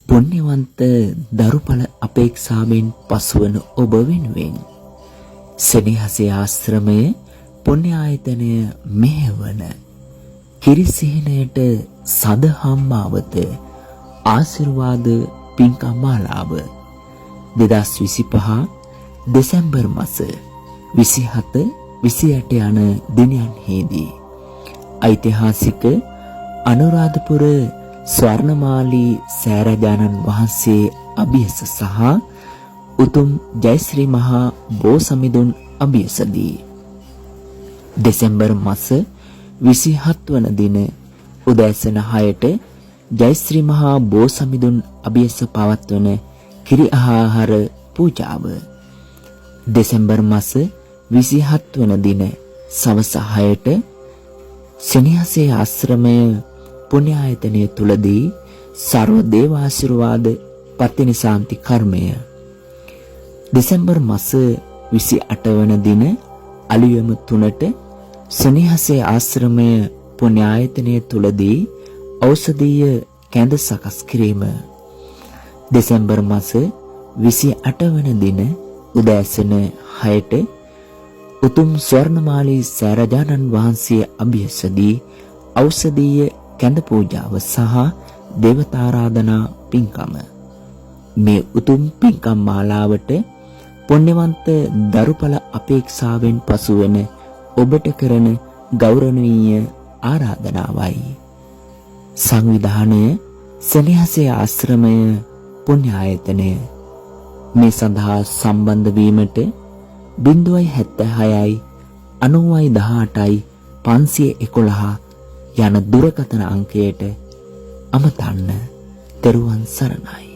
පුණ්‍යවන්ත දරුඵල අපේක්ෂාවෙන් පසුවන ඔබ වෙනුවෙන් සෙනෙහසේ ආශ්‍රමය පුණ්‍ය ආයතනය මෙහෙවන කිරිසිහිනයට සදහම් මාවත ආශිර්වාද පින්කම් මාලාව 2025 දෙසැම්බර් මාස 27 28 යන දිනයන්හිදී ඓතිහාසික අනුරාධපුර ස්වර්ණමාලී සෑරජානන් වහන්සේ අභියස සහ උතුම් ජයශ්‍රී මහා බෝසමිඳුන් අභියසදී දෙසැම්බර් මාස 27 වන දින උදෑසන 6ට ජයශ්‍රී මහා බෝසමිඳුන් අභියස පවත්වන කිරි ආහාර පූජාව දෙසැම්බර් මාස 27 වන දින සවස 6ට සෙනෙහසේ ආශ්‍රමය පුණ්‍ය ආයතනය තුලදී සර්ව දේව ආශිර්වාද පතිනිසාන්ති කර්මය දෙසැම්බර් මාස 28 වන දින අලුයම 3ට සෙනෙහසේ ආශ්‍රමය පුණ්‍ය ආයතනය තුලදී ඖෂධීය කැඳ සකස් කිරීම දෙසැම්බර් මාස 28 වන දින උදෑසන 6ට උතුම් ස්වර්ණමාලී සෑරජානන් වහන්සේ අභියසදී ඖෂධීය කැඳ පූජාව සහ දේවතාරාධනා පින්කම මේ උතුම් පින්කම් මාලාවට පුණ්‍යවන්ත දරුඵල අපේක්ෂාවෙන් පසුවන ඔබට කරන ගෞරවනීය ආරාධනාවයි. සංවිධානය සෙනෙහසේ ආශ්‍රමය පුණ්‍ය ආයතනය. මේ සඳහා සම්බන්ධ වීමට 076 9018 511 යන දුරකථන අංකයට අමතන්න. තෙරුවන් සරණයි.